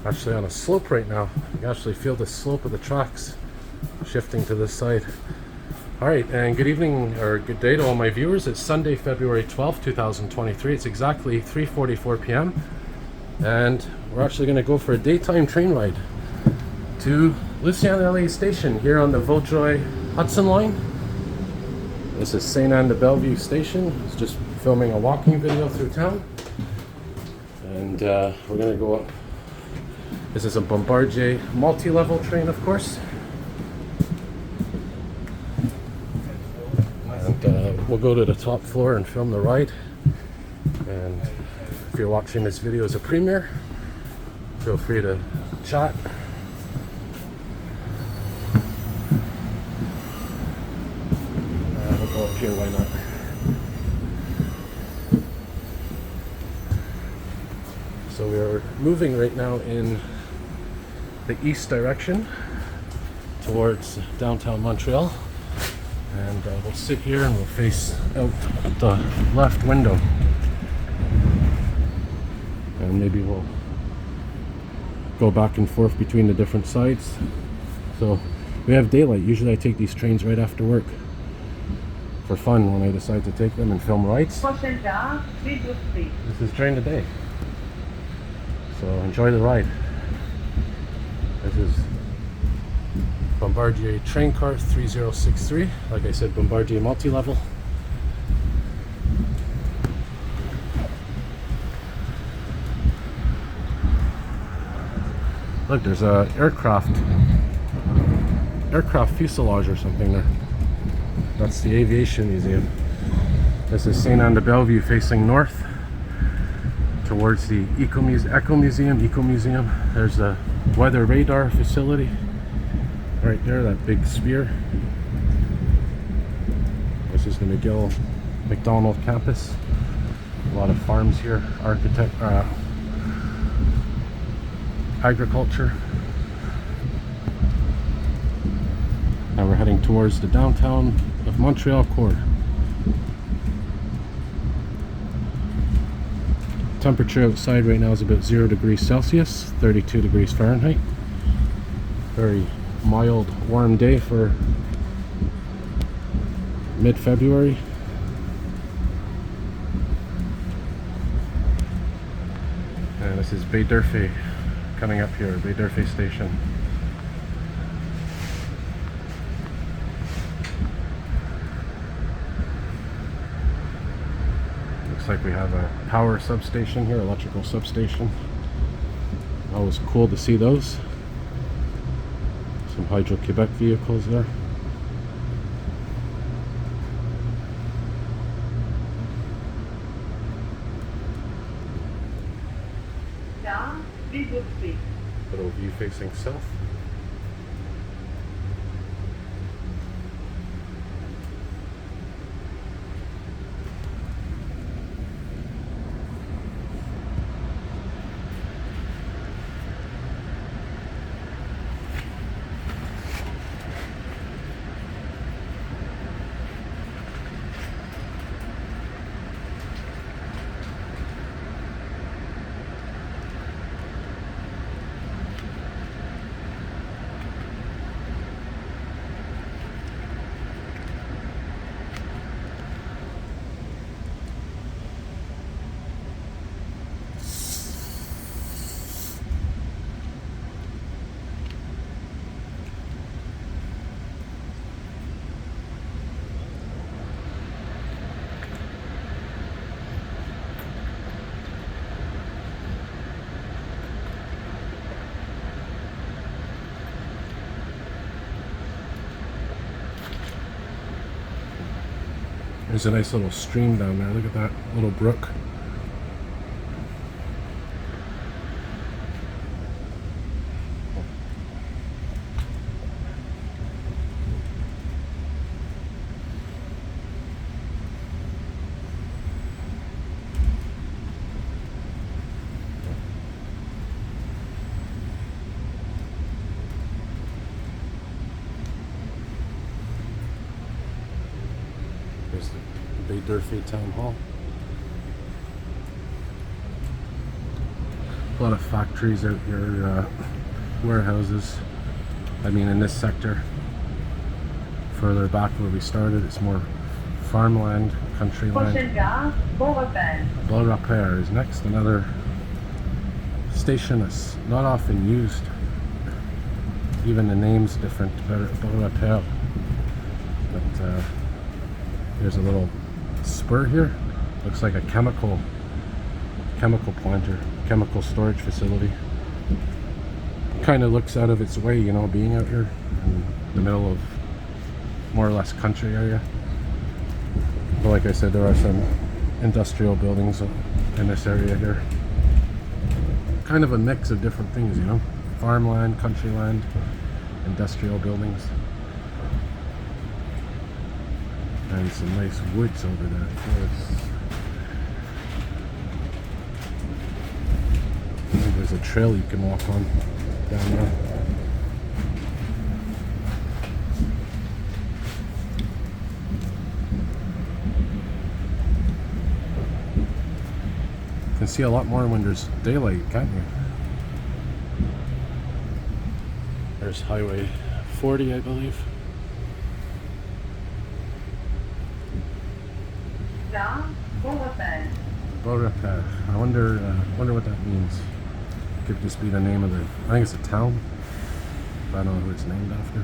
actually on a slope right now. You can actually feel the slope of the tracks shifting to this side. Alright, and good evening or good day to all my viewers. It's Sunday, February 12th, 2023. It's exactly 3:44 p.m. and we're actually going to go for a daytime train ride to Lucien-L'Allier station here on the Vaudreuil-Hudson Line. This is Sainte-Anne-de-Bellevue station. It's just filming a walking video through town. And we're going to go up. This is a Bombardier multi-level train, of course. And we'll go to the top floor and film the ride. And if you're watching this video as a premiere, feel free to chat. We'll go up here, why not? So we are moving right now in the east direction towards downtown Montreal, and we'll sit here and we'll face out the left window, and maybe we'll go back and forth between the different sides. So we have daylight. Usually I take these trains right after work for fun when I decide to take them and film rides. This is during the day. So enjoy the ride. This is Bombardier train car 3063. Like I said, Bombardier multi-level. Look, there's a aircraft fuselage or something there. That's the Aviation Museum. This is Sainte-Anne-de-Bellevue facing north towards the Eco Museum. There's the weather radar facility right there, that big spear. This is the McDonald campus. A lot of farms here, agriculture. Now we're heading towards the downtown of Montreal core. Temperature outside right now is about 0 degrees Celsius, 32 degrees Fahrenheit. Very mild, warm day for mid-February. And this is Baie-D'Urfé coming up here, Baie-D'Urfé station. Looks like we have a power substation here, electrical substation. Always cool to see those. Some Hydro-Quebec vehicles there. Little view facing south. There's a nice little stream down there. Look at that little brook. There's the Baie-D'Urfé Town Hall. A lot of factories out here, warehouses. I mean, in this sector. Further back where we started, it's more farmland, country land. Beau-Repère is next, another station that's not often used. Even the name's different, Beau-Repère. But there's a little spur here. Looks like a chemical plant or chemical storage facility. Kind of looks out of its way, you know, being out here in the middle of more or less country area. But like I said, there are some industrial buildings in this area here. Kind of a mix of different things, you know. Farmland, country land, industrial buildings. And some nice woods over there, of course. I think there's a trail you can walk on down there. You can see a lot more when there's daylight, can't you? There's Highway 40, I believe. Beau-Repère. I wonder what that means. Could just be the name of the. I think it's a town. But I don't know who it's named after.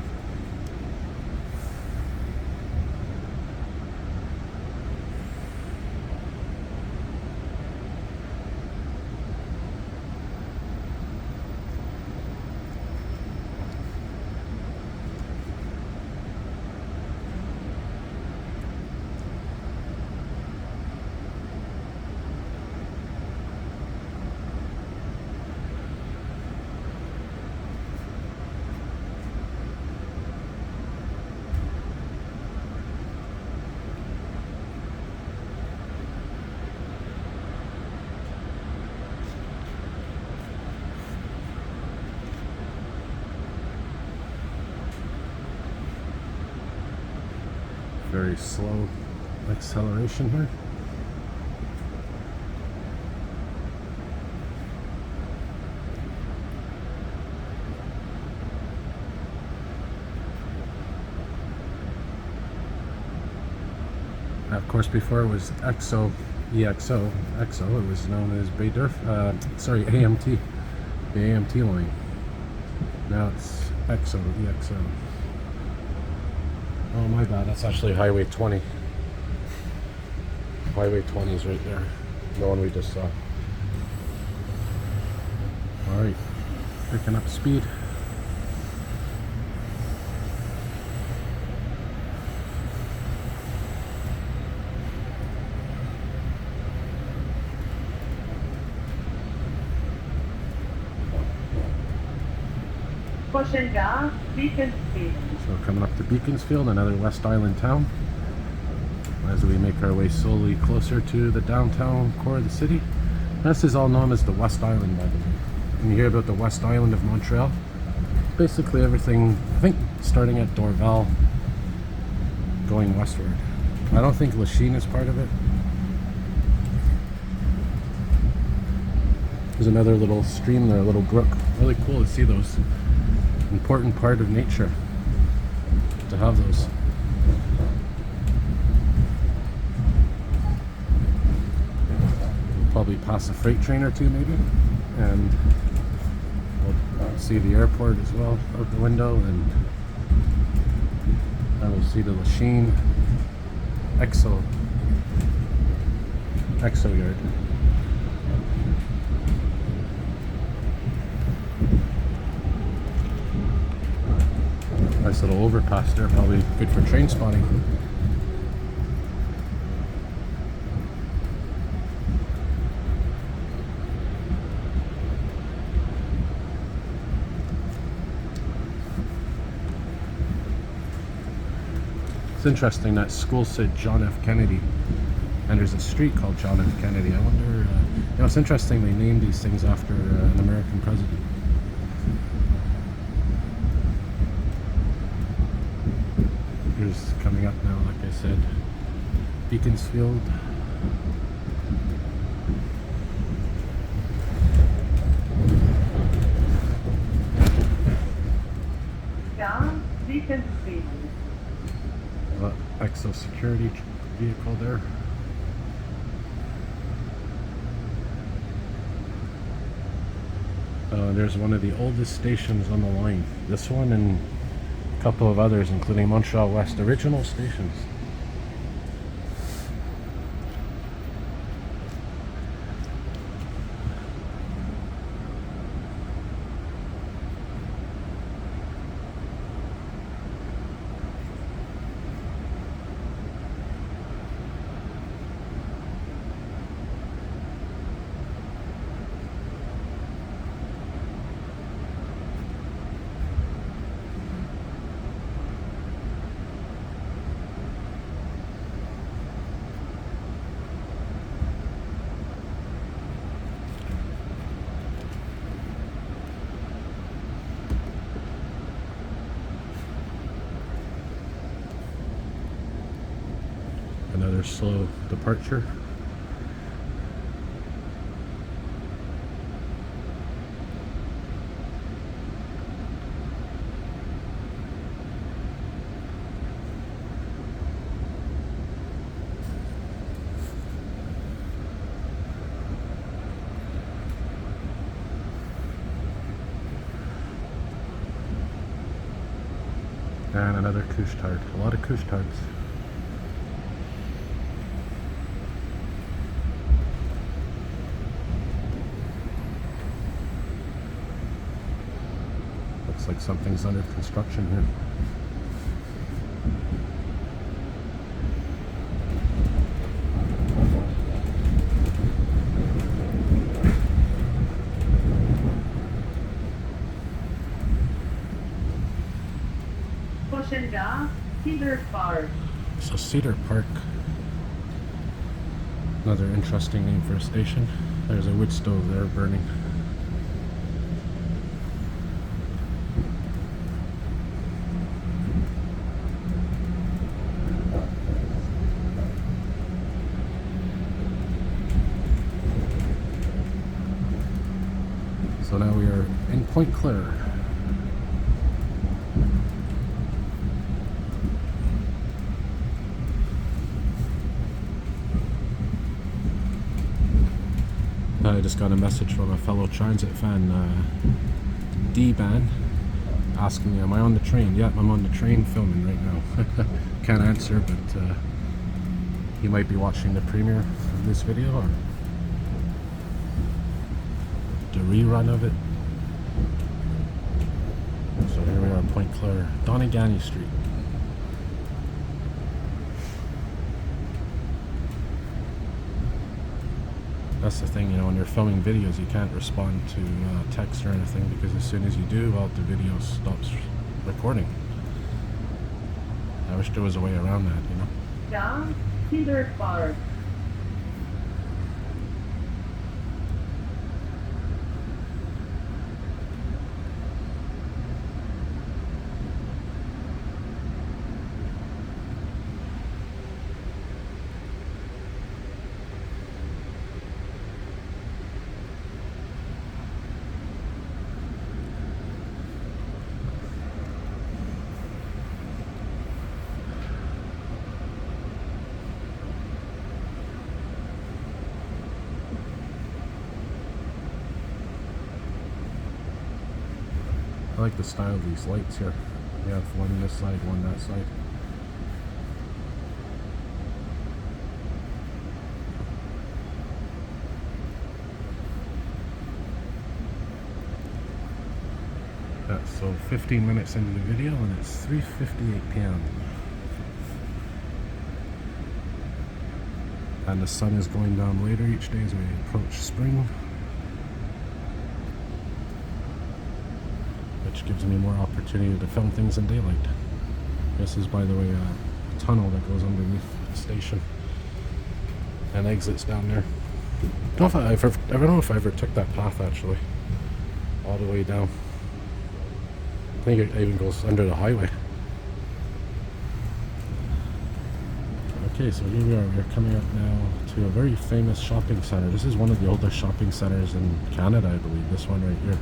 Very slow acceleration here. Of course, before it was EXO, it was known as AMT, the AMT line. Now it's EXO. Oh, my bad, that's actually Highway 20. Highway 20 is right there, the one we just saw. Alright, picking up speed. Prochaine gare, Beaconsfield. So coming up to Beaconsfield, another West Island town, as we make our way slowly closer to the downtown core of the city. This is all known as the West Island, by the way. When you hear about the West Island of Montreal, basically everything, I think, starting at Dorval, going westward. I don't think Lachine is part of it. There's another little stream there, a little brook. Really cool to see those. Important part of nature to have those. We'll probably pass a freight train or two maybe, and we'll see the airport as well out the window, and I will see the Lachine EXO yard. Nice little overpass there, probably good for train spotting. It's interesting that school said John F. Kennedy, and there's a street called John F. Kennedy. I wonder, you know, it's interesting they named these things after an American president. Here's coming up now, like I said, Beaconsfield. also security vehicle there. There's one of the oldest stations on the line. This one and a couple of others, including Montreal West, original stations. Another slow departure. And another couche-tard. A lot of couche-tards. Looks like something's under construction here. Prochaine gare, Cedar Park. So Cedar Park, another interesting name for a station. There's a wood stove there burning. So now we are in Point-Claire. I just got a message from a fellow transit fan, D-Ban, asking me, am I on the train? Yep, I'm on the train filming right now. Can't answer, but he might be watching the premiere of this video or the rerun of it. So here we are in Point-Claire, Donegal Street. That's the thing, you know, when you're filming videos, you can't respond to text or anything, because as soon as you do, well, the video stops recording. I wish there was a way around that, you know. Gare, Cedar Park. I like the style of these lights here. You have one this side, one that side. Yeah, so 15 minutes into the video and it's 3:58 p.m. And the sun is going down later each day as we approach spring, which gives me more opportunity to film things in daylight. This is, by the way, a tunnel that goes underneath the station and exits down there. I don't know if I ever took that path actually, all the way down. I think it even goes under the highway. Okay, so here we are. We're coming up now to a very famous shopping center. This is one of the oldest shopping centers in Canada, I believe. This one right here.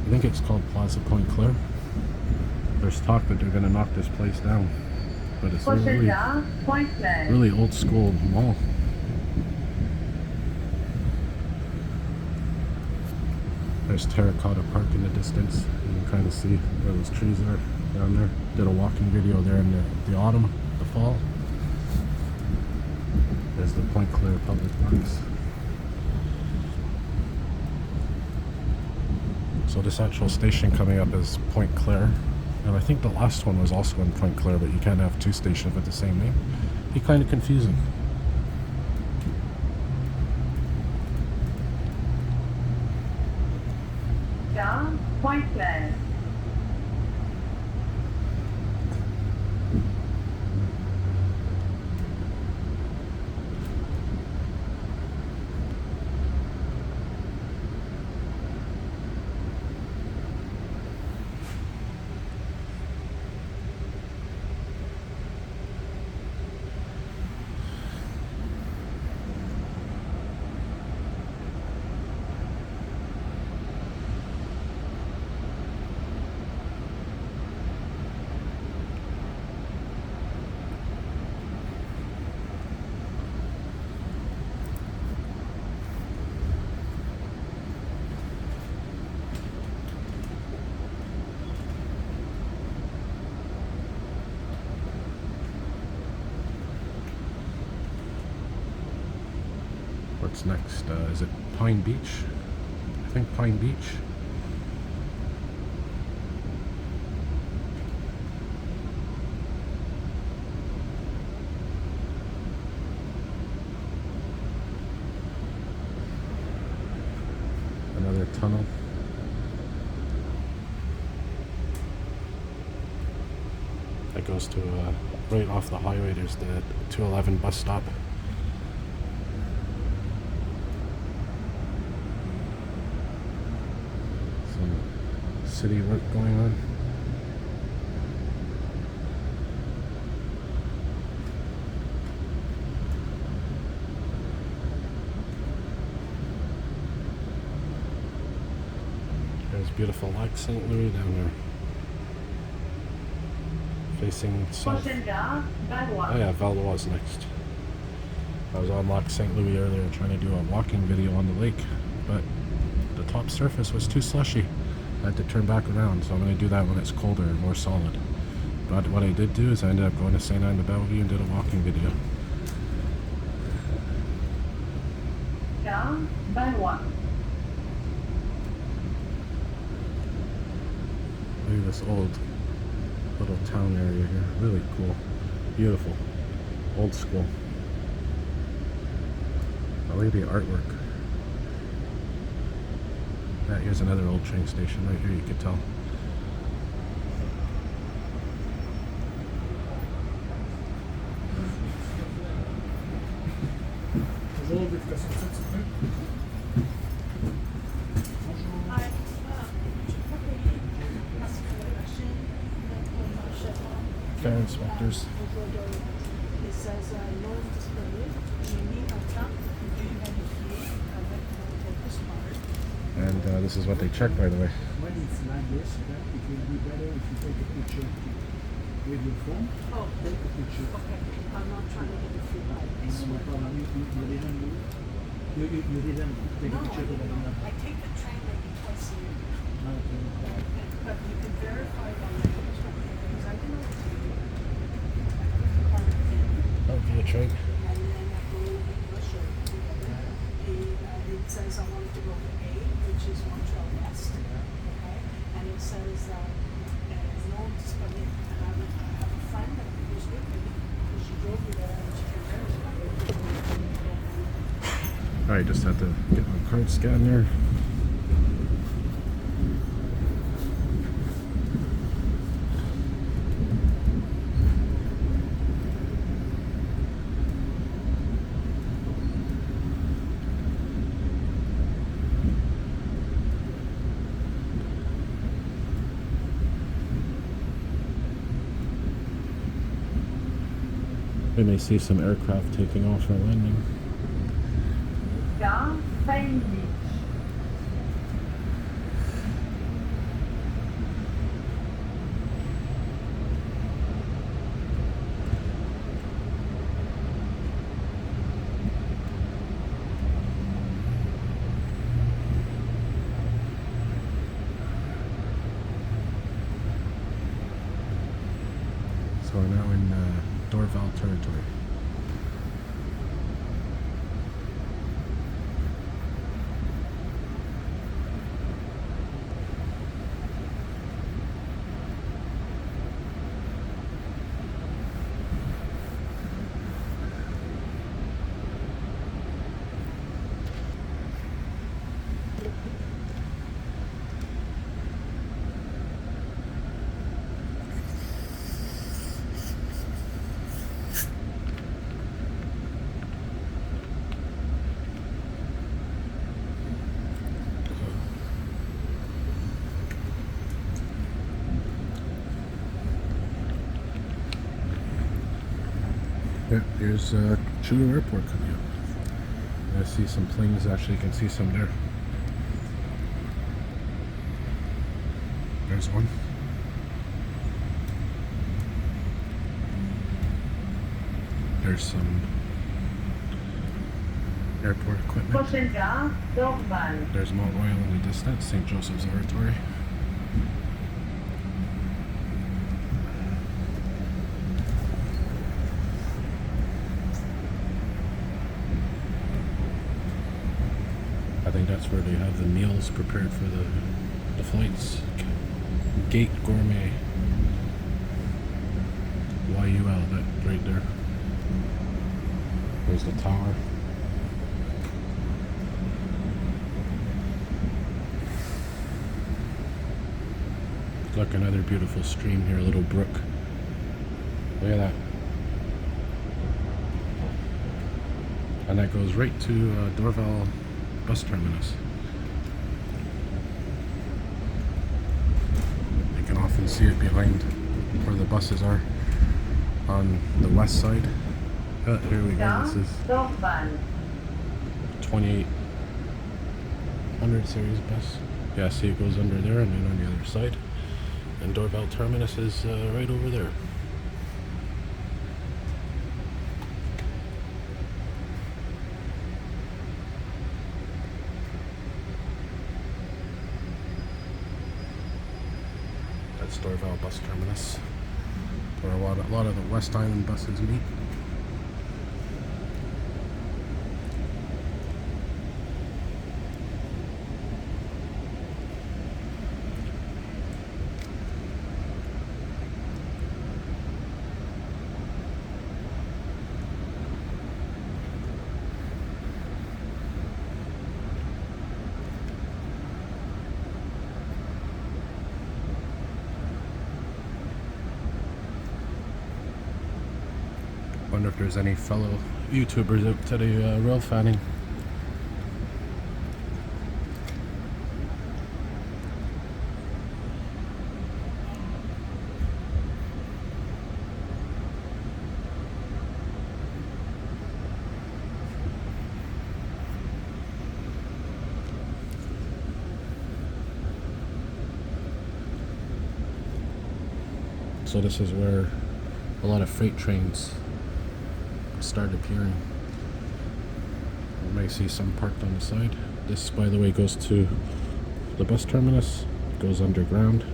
I think it's called Plaza Point-Claire. There's talk that they're going to knock this place down. but it's a Prochaine really, gare, Point-Claire. really old school mall. There's Terracotta Park in the distance. You can kind of see where those trees are down there. Did a walking video there in the autumn, the fall. There's the Point-Claire Public Parks. So this actual station coming up is Point-Claire. And I think the last one was also in Point-Claire, but you can't have two stations with the same name. Be kind of confusing. Gare, Point-Claire. What's next? Is it Pine Beach? I think Pine Beach. Another tunnel. That goes to right off the highway. There's the 211 bus stop. City work going on. There's beautiful Lac St. Louis down there, facing south. Prochaine gare, Valois. Oh yeah, Valois is next. I was on Lac St. Louis earlier trying to do a walking video on the lake, but the top surface was too slushy. I had to turn back around, so I'm going to do that when it's colder and more solid. But what I did do is I ended up going to Sainte-Anne-de-Bellevue and did a walking video. Gare, Valois. Look at this old little town area here. Really cool. Beautiful. Old school. Oh, look at the artwork. Here's another old train station right here, you could tell. Fare inspectors. And this is what they check, by the way. When it's like this, it will be better if you take a picture with your phone. Oh, Take a picture. okay. I'm not trying to get the free ride. I No swear. problem. You didn't take a No, I picture of didn't. the I take the train maybe twice a year. Okay. But you can verify it on the internet because I didn't know what to do. Oh, via train. And then I go in English or whatever. It says I wanted to go to A, which is Montreal West. Okay? And it says no disconnect. And I have a friend that goes with me because she drove me there and she can verify it. I just had to get my card scanned there. We may see some aircraft taking off or landing. Gare, Pine Beach. So we're now in Dorval territory. Yeah, here's Trudeau Airport coming up. I see some planes, actually you can see some there. There's one. There's some airport equipment. Prochaine gare, Dorval. There's Mount Royal in the distance, St. Joseph's Oratory. I think that's where they have the meals prepared for the flights. Gate Gourmet. YUL, that right there. There's the tower. Look, another beautiful stream here, a little brook. Look at that. And that goes right to Dorval bus terminus. You can often see it behind where the buses are on the west side. Here we go. Gare, This is Dorval. 2800 series bus. Yeah, see it goes under there and then on the other side. And Dorval terminus is right over there. That's Dorval bus terminus, where a lot of the West Island buses meet. Wonder if there's any fellow YouTubers out today rail fanning. So this is where a lot of freight trains start appearing. You may see some parked on the side. This, by the way, goes to the bus terminus. It goes underground.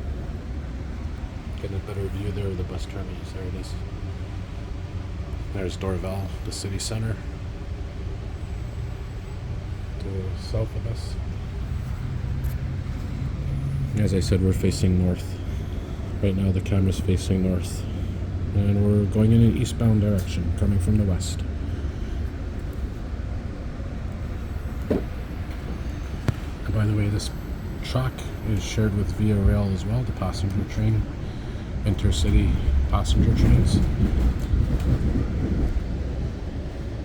Getting a better view there of the bus terminus. There it is. There's Dorval, the city center. To the south of us. As I said, we're facing north. Right now the camera's facing north. And we're going in an eastbound direction, coming from the west. And by the way, this track is shared with Via Rail as well, the passenger train, intercity passenger trains.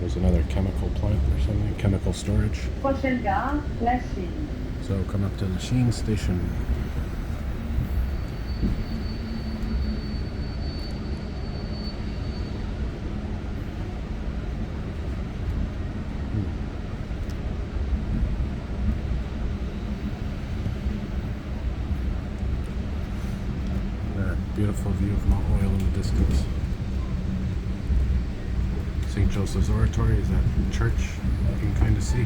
There's another chemical plant or something, chemical storage. Prochaine gare, Lachine. So come up to Lachine station. Beautiful view of Mount Royal in the distance. St. Joseph's Oratory is that church you can kind of see.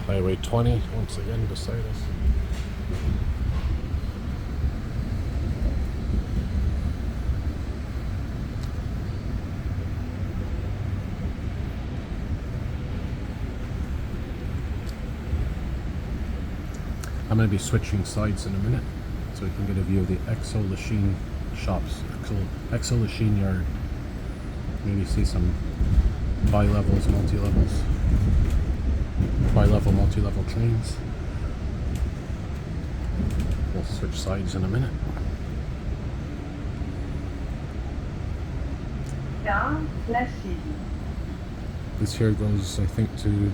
Highway 20 once again beside us. I'm going to be switching sides in a minute so we can get a view of the Lachine shops, Lachine yard. Maybe see some bi-levels, multi-levels, bi-level, multi-level trains. We'll switch sides in a minute. Gare Lachine. This here goes, I think, to...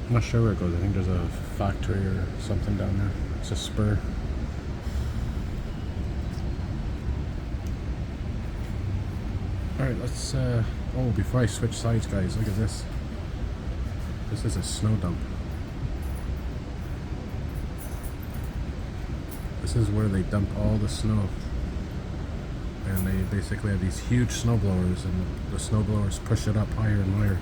I'm not sure where it goes. I think there's a factory or something down there. It's a spur. Alright, let's, oh, before I switch sides, guys, look at this. This is a snow dump. This is where they dump all the snow. And they basically have these huge snow blowers, and the snow blowers push it up higher and higher.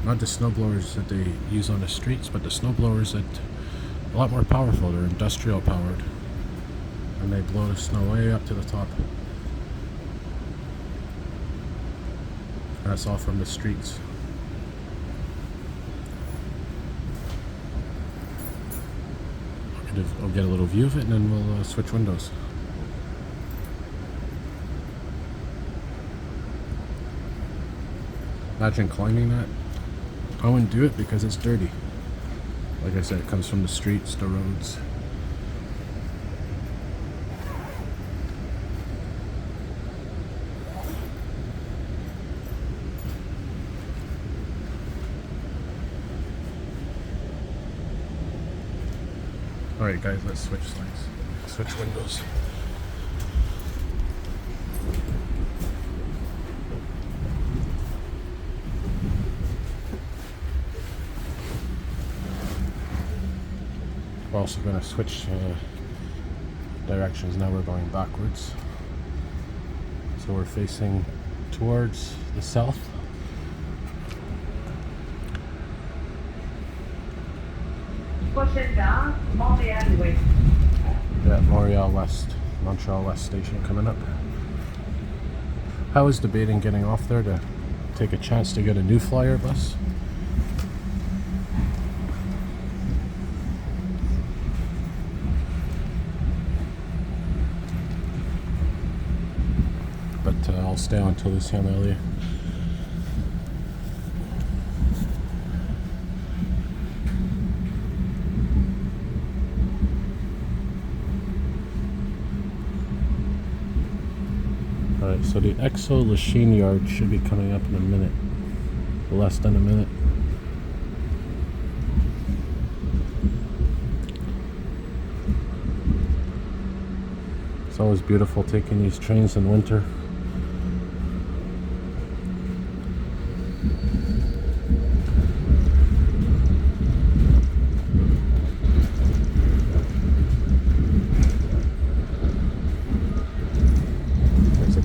Not the snow blowers that they use on the streets, but the snow blowers that are a lot more powerful. They're industrial powered. And they blow the snow way up to the top. That's all from the streets. I'll get a little view of it and then we'll switch windows. Imagine climbing that. I wouldn't do it because it's dirty. Like I said, it comes from the streets, the roads. Alright guys, let's switch sides. Switch windows. We're also going to switch directions. Now we're going backwards. So we're facing towards the south. Prochaine gare, Montreal West. Yeah, Montreal West station coming up. I was debating getting off there to take a chance to get a new flyer bus. But I'll stay on till Lucien-L'Allier. Alright, so the Lachine yard should be coming up in a minute. Less than a minute. It's always beautiful taking these trains in winter.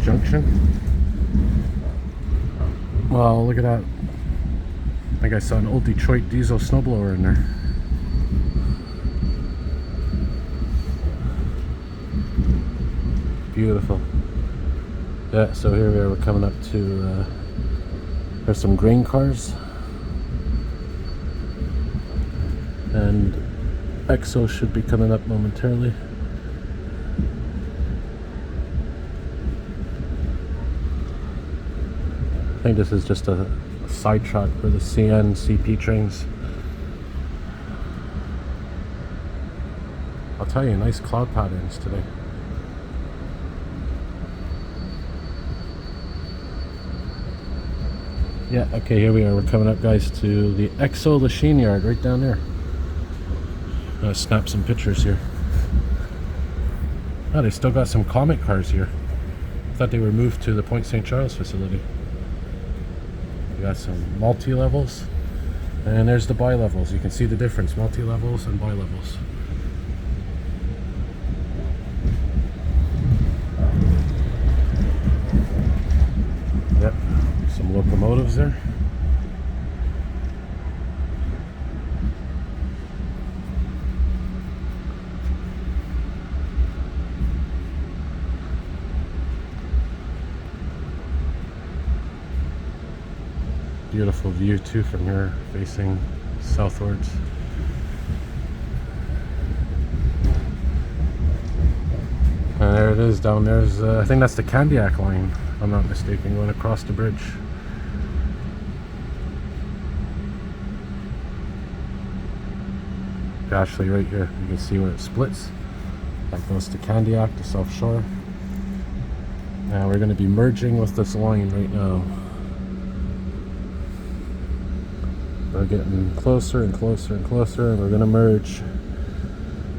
Junction. Well, look at that. I think I saw an old Detroit diesel snowblower in there. Beautiful. Yeah, so here we are. We're coming up to there's some grain cars. And EXO should be coming up momentarily. I think this is just a sidetrack for the CN CP trains. I'll tell you, nice cloud patterns today. Yeah, okay, here we are. We're coming up, guys, to the Lachine yard right down there. I'm gonna snap some pictures here. Oh, they still got some comic cars here. I thought they were moved to the Point St. Charles facility. We got some multi-levels, and there's the bi-levels. You can see the difference, multi-levels and bi-levels. Yep, some locomotives there. Beautiful view too from here, facing southwards. And there it is down there's, I think that's the Candiac line, if I'm not mistaken, going across the bridge. Actually right here, you can see where it splits. That goes to Candiac, the South Shore. Now we're going to be merging with this line right now. We're getting closer and closer and closer, and we're going to merge.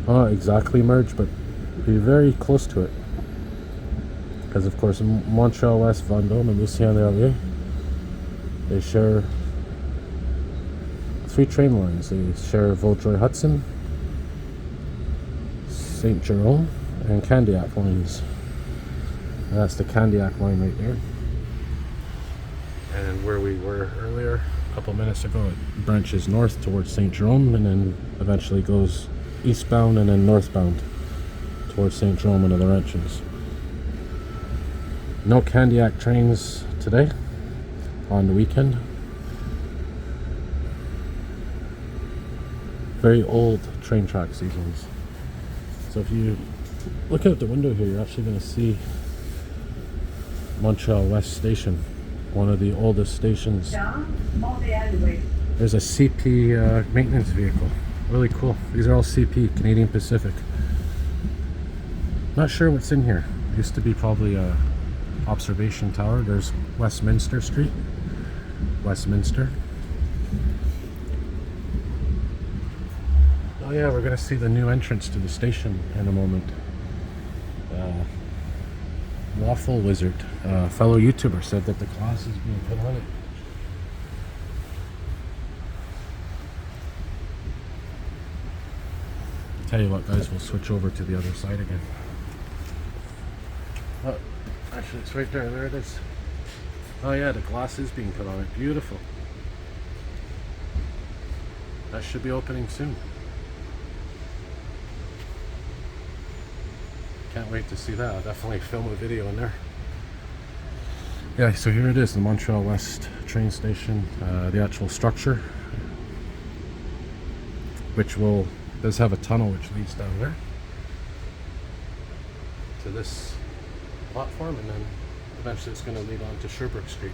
Well, not exactly merge, but be very close to it. Because of course Montreal West, Vendôme and Lucien-L'Allier, they share 3 train lines. They share Vaudreuil-Hudson, Saint Jerome and Candiac lines. And that's the Candiac line right there. And where we were earlier, a couple minutes ago, it branches north towards Saint Jerome and then eventually goes eastbound and then northbound towards Saint Jerome and other Laurentians. No Candiac trains today on the weekend. Very old train tracks, these ones. So if you look out the window here, you're actually going to see Montreal West Station, one of the oldest stations. Montreal West. There's a CP maintenance vehicle. Really cool. These are all CP, Canadian Pacific. Not sure what's in here. Used to be probably a observation tower. There's Westminster Street. Westminster. Oh yeah, we're gonna see the new entrance to the station in a moment. Waffle Wizard, fellow YouTuber, said that the class is being put on it. Tell you what, guys, we'll switch over to the other side again. Oh, actually, it's right there. There it is. Oh yeah, the glass is being put on it. Beautiful. That should be opening soon. Can't wait to see that. I'll definitely film a video in there. Yeah, so here it is, the Montreal West train station. The actual structure, which does have a tunnel which leads down there to this platform, and then eventually it's going to lead on to Sherbrooke Street.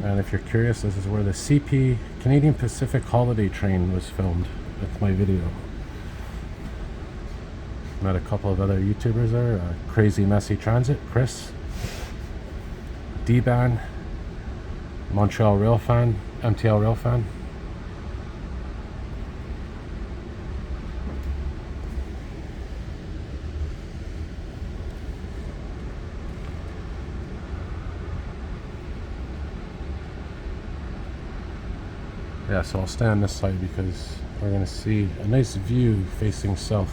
And if you're curious, this is where the CP Canadian Pacific Holiday Train was filmed with my video. Met a couple of other YouTubers there. Crazy Messy Transit, Chris, D-Ban, Montreal Rail Fan, MTL Rail Fan. Yeah, so I'll stay on this side because we're going to see a nice view facing south.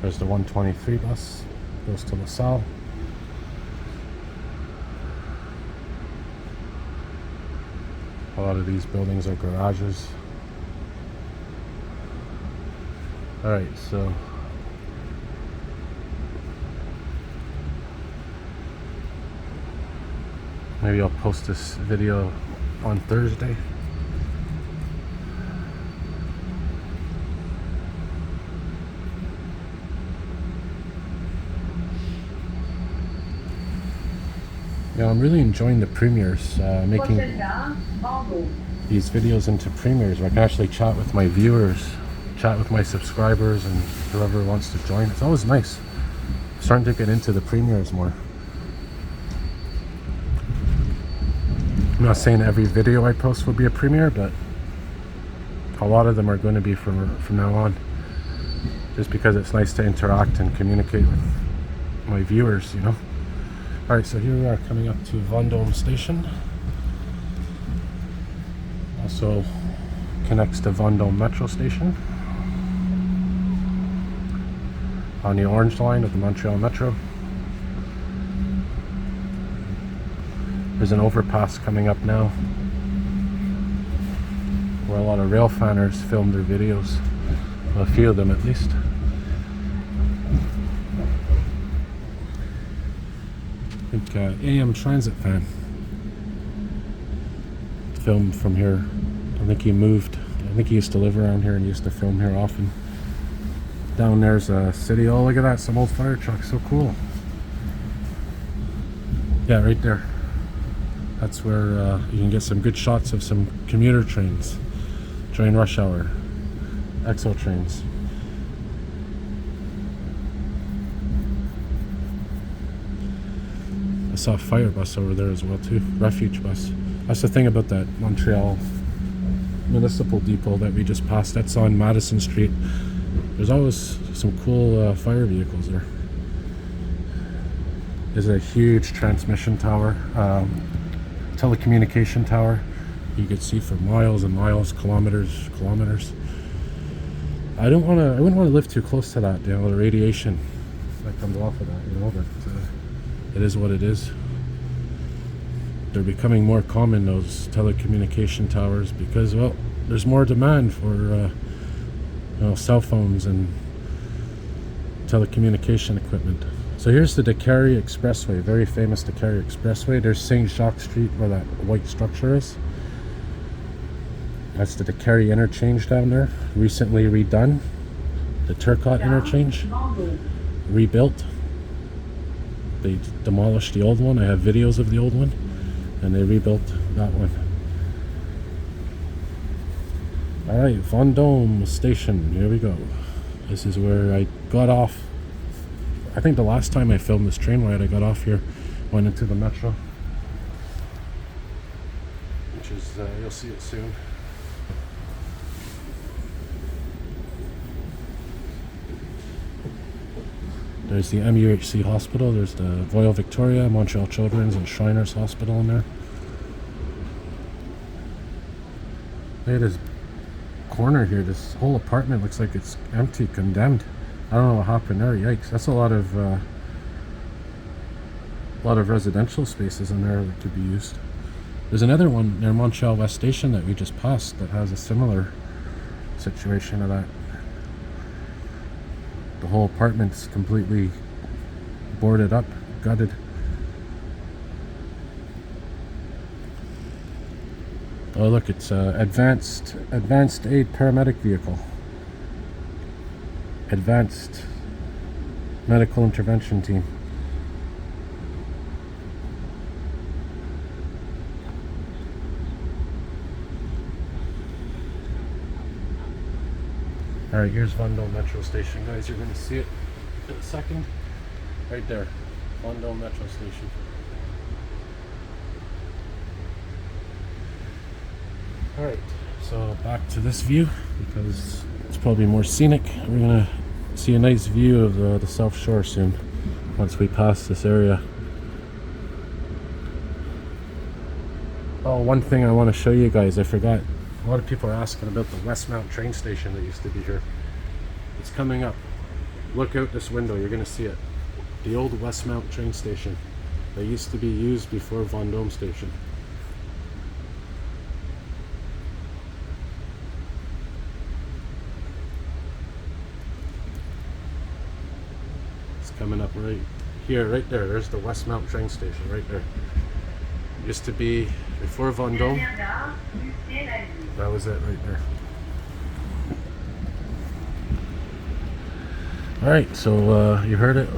There's the 123 bus, goes to LaSalle. A lot of these buildings are garages. Alright, so maybe I'll post this video on Thursday. Yeah, I'm really enjoying the premieres, making these videos into premieres where I can actually chat with my viewers, chat with my subscribers and whoever wants to join. It's always nice. I'm starting to get into the premieres more. I'm not saying every video I post will be a premiere, but a lot of them are going to be from now on. Just because it's nice to interact and communicate with my viewers, you know. Alright, so here we are coming up to Vendôme Station. Also connects to Vendôme Metro Station on the orange line of the Montreal Metro. There's an overpass coming up now. where a lot of rail fanners film their videos. A few of them at least. I think AM Transit fan filmed from here. I think he moved. I think he used to live around here and used to film here often. Down there's a city. Oh, look at that, some old fire trucks, so cool. Yeah, right there. That's where you can get some good shots of some commuter trains during rush hour. EXO trains. I saw a fire bus over there as well too. Refuge bus. That's the thing about that Montreal Municipal Depot that we just passed. That's on Madison Street. There's always some cool fire vehicles there. There's a huge transmission tower, telecommunication tower. You could see for miles and miles, kilometers. I wouldn't want to live too close to that, you know, the radiation that comes off of that, you know, but it is what it is. They're becoming more common, those telecommunication towers, because, well, there's more demand for you know, cell phones and telecommunication equipment. So here's the DeCarry Expressway, very famous DeCarry Expressway. There's St. Jacques Street where that white structure is. That's the DeCarry interchange down there, recently redone. The Turcotte interchange, rebuilt. They demolished the old one. I have videos of the old one, and they rebuilt that one. Alright, Vendôme station, here we go. This is where I got off. I think the last time I filmed this train ride, I got off here, went into the metro, which is, you'll see it soon. There's the MUHC hospital, there's the Royal Victoria, Montreal Children's and Shriners Hospital in there. Look at this corner here, this whole apartment looks like it's empty, condemned. I don't know what happened there, yikes. That's a lot of residential spaces in there that could be used. There's another one near Montreal West Station that we just passed that has a similar situation to that. The whole apartment's completely boarded up, gutted. Oh look, it's advanced aid paramedic vehicle. Advanced medical intervention team. Alright, here's Vendôme Metro Station, guys. You're going to see it in a second. Right there. Vendôme Metro Station. Alright, so back to this view because it's probably more scenic. We're going to see a nice view of the South Shore soon once we pass this area. Oh, one thing I want to show you guys, I forgot. A lot of people are asking about the Westmount train station that used to be here. It's coming up. Look out this window, you're going to see it. The old Westmount train station that used to be used before Vendôme station. It's coming up right here, right there. There's the Westmount train station right there. Used to be before Vendôme. That was it right there. Alright, so you heard it.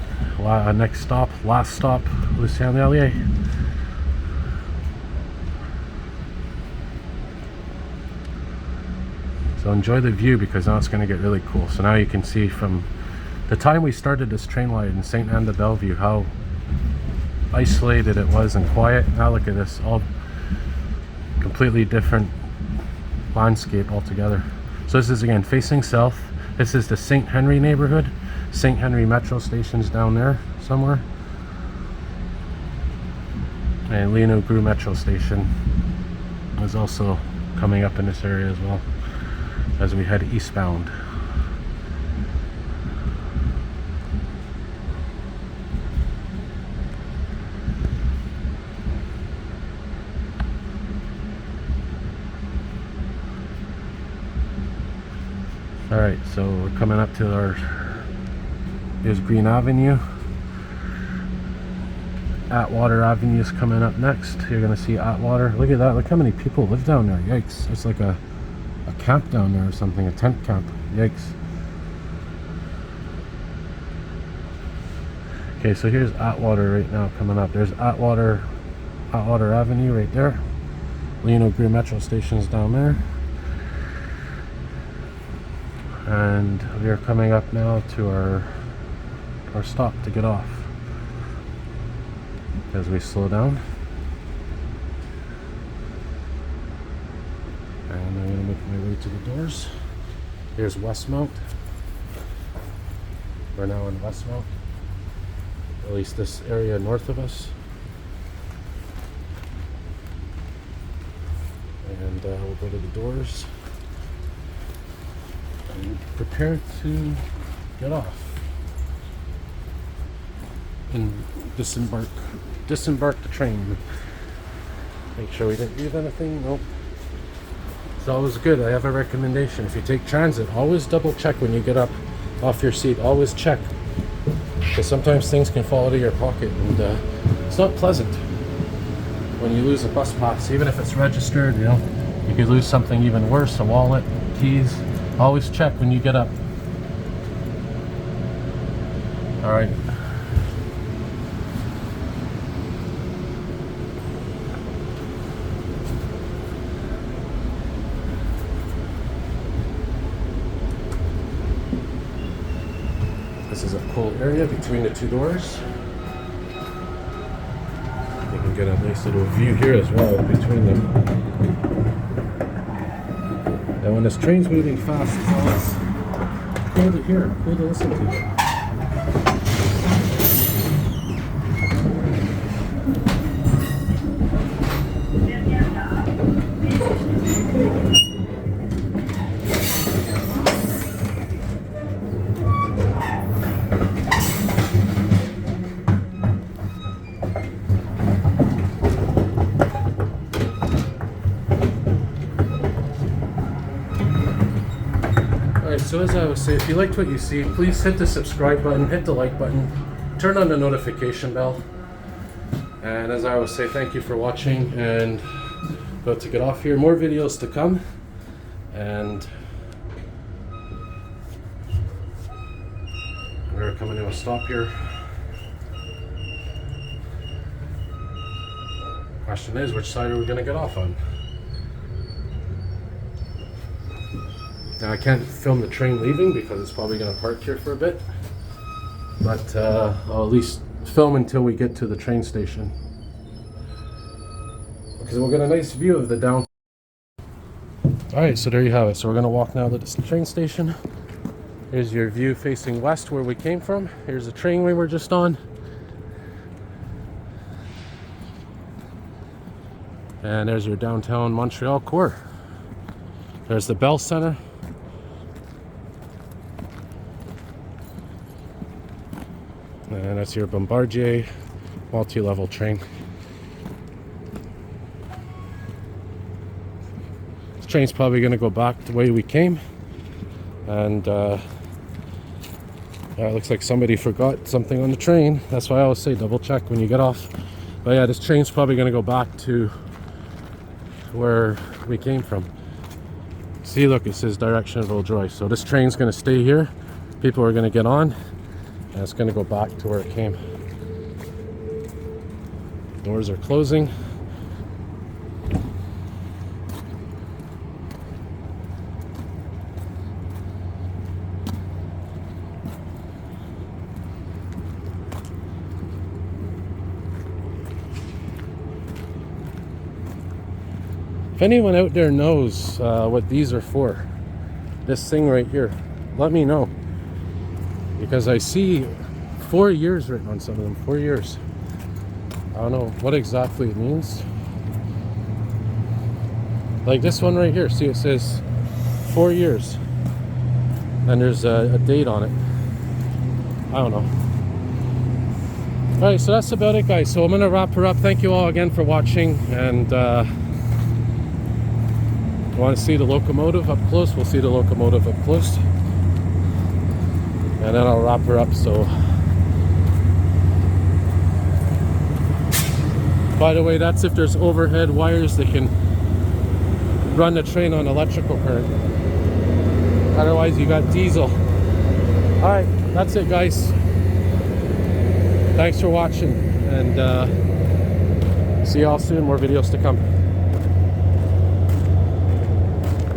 Next stop, last stop, Lucien-L'Allier. So enjoy the view because now it's going to get really cool. So now you can see from the time we started this train line in Sainte-Anne-de-Bellevue how isolated it was and quiet. Now look at this, all completely different landscape altogether. So this is again facing south. This is the St. Henry neighborhood. St. Henry Metro Station's down there somewhere. And Léon-Gru Metro Station is also coming up in this area as well as we head eastbound. Alright, so we're coming up to our, here's Green Avenue. Atwater Avenue is coming up next. You're gonna see Atwater. Look at that, look how many people live down there. Yikes, it's like a camp down there or something, a tent camp. Yikes. Okay, so here's Atwater right now coming up. There's Atwater Avenue right there. Lino Greer Metro Station's down there. And we are coming up now to our stop to get off. As we slow down. And I'm going to make my way to the doors. Here's Westmount. We're now in Westmount. At least this area north of us. And we'll go to the doors. And prepare to get off. And disembark the train. Make sure we didn't leave anything. Nope. It's always good. I have a recommendation. If you take transit, always double check when you get up off your seat. Always check. Because sometimes things can fall out of your pocket, and it's not pleasant when you lose a bus pass, even if it's registered. You know, you could lose something even worse, a wallet, keys. Always check when you get up. All right. This is a cool area between the two doors. You can get a nice little view here as well between them. And when this train's moving fast, it's always cool to hear, cool to listen to. So as I always say, if you liked what you see, please hit the subscribe button, hit the like button, turn on the notification bell. And as I always say, thank you for watching, and about to get off here. More videos to come. And we're coming to a stop here. Question is, which side are we going to get off on? Now I can't film the train leaving because it's probably going to park here for a bit, but I'll at least film until we get to the train station, because we'll get a nice view of the downtown. Alright, so there you have it. So we're going to walk now to the train station. Here's your view facing west where we came from. Here's the train we were just on. And there's your downtown Montreal core. There's the Bell Center. And that's your Bombardier multi-level train. This train's probably going to go back the way we came. And yeah, it looks like somebody forgot something on the train. That's why I always say double check when you get off. But yeah, this train's probably going to go back to where we came from. See, look, it says direction of Vaudreuil. So this train's going to stay here. People are going to get on. And it's going to go back to where it came. Doors are closing. If anyone out there knows what these are for, this thing right here, let me know. Because I see 4 years written on some of them, 4 years. I don't know what exactly it means. Like this one right here, see, it says 4 years. And there's a date on it. I don't know. Alright, so that's about it, guys. So I'm going to wrap her up. Thank you all again for watching. And want to see the locomotive up close? We'll see the locomotive up close. and then I'll wrap her up. So, by the way, that's if there's overhead wires that can run the train on electrical current. Otherwise, you got diesel. All right, that's it, guys. Thanks for watching, and see you all soon. More videos to come.